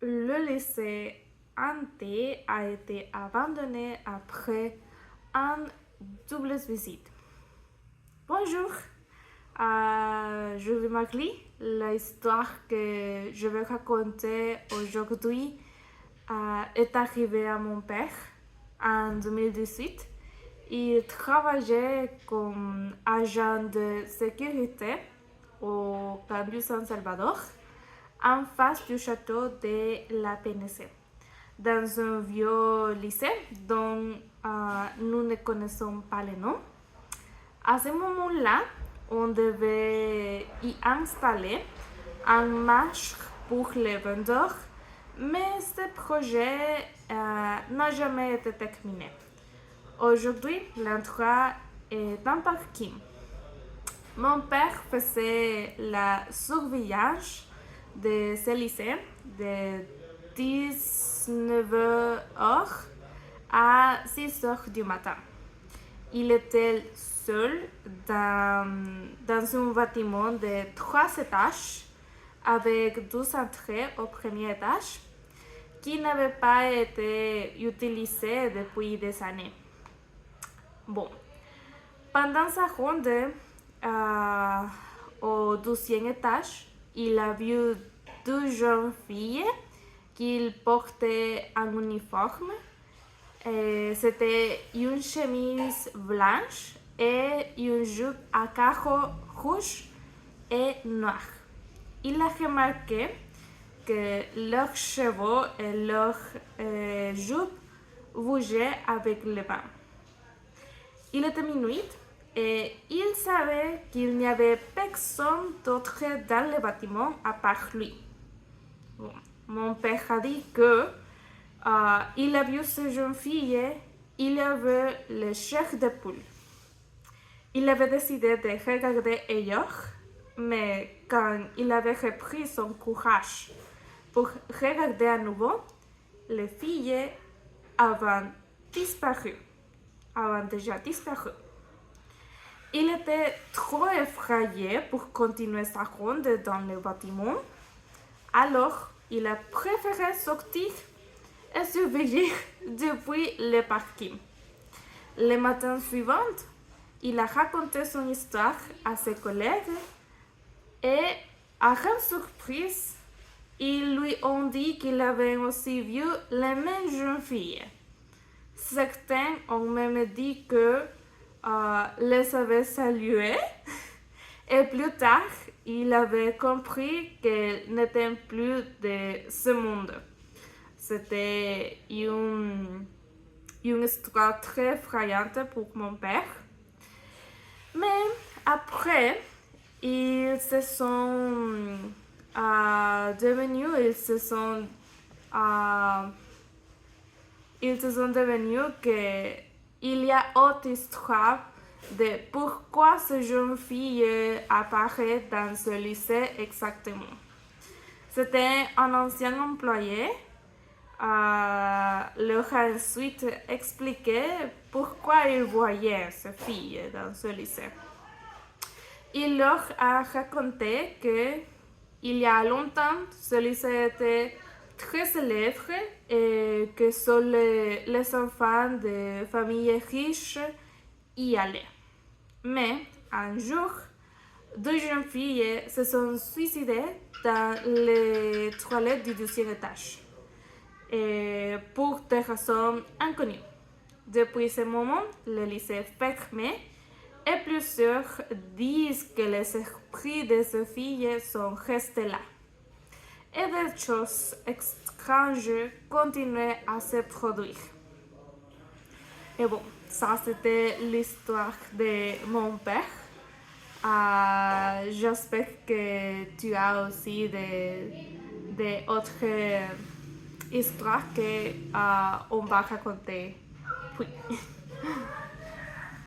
Le lycée Ante a été abandonné après une double visite. Bonjour, je vais Magli. L'histoire que je vais raconter aujourd'hui est arrivée à mon père en 2018. Il travaillait comme agent de sécurité au campus San Salvador, en face du château de la PNC, dans un vieux lycée dont nous ne connaissons pas le nom. À ce moment-là, on devait y installer un marché pour les vendeurs, mais ce projet n'a jamais été terminé. Aujourd'hui, l'endroit est un parking. Mon père faisait la surveillance de ce lycée de 19h à 6h du matin. Il était seul dans un bâtiment de 3 étages avec 12 entrées au premier étage qui n'avait pas été utilisé depuis des années. Bon, pendant sa ronde au 12e étage, il a vu deux jeunes filles qui portaient un uniforme. C'était une chemise blanche et une jupe à carreaux rouges et noirs. Il a remarqué que leurs cheveux et leurs jupes bougeaient avec le vent. Il était minuit et il savait qu'il n'y avait personne d'autre dans le bâtiment à part lui. Bon, mon père a dit que il a vu ces jeunes filles, il avait le chair de poule. Il avait décidé de regarder ailleurs, mais quand il avait repris son courage pour regarder à nouveau, les filles avaient disparu. Déjà disparu. Il était trop effrayé pour continuer sa ronde dans le bâtiment, alors il a préféré sortir et surveiller depuis le parking. Le matin suivant, il a raconté son histoire à ses collègues et, à grande surprise, ils lui ont dit qu'il avait aussi vu les mêmes jeunes filles. Certains ont même dit que les avait salués et plus tard, il avait compris qu'elles n'étaient plus de ce monde. C'était une histoire très effrayante pour mon père. Mais après, ils se sont devenus qu'il y a autre histoire de pourquoi ces jeunes filles apparaissent dans ce lycée exactement. C'était un ancien employé. Leur a ensuite expliqué pourquoi il voyait ces filles dans ce lycée. Il leur a raconté que il y a longtemps, ce lycée était très célèbre et que seuls les enfants de familles riches y allaient. Mais un jour, deux jeunes filles se sont suicidées dans les toilettes du 12e étage. Et pour des raisons inconnues. Depuis ce moment, le lycée est fermé et plusieurs disent que les esprits de ces filles sont restés là. Et des choses étranges continuent à se produire. Et bon, ça c'était l'histoire de mon père. J'espère que tu as aussi des autres histoires qu'on va raconter. Puis.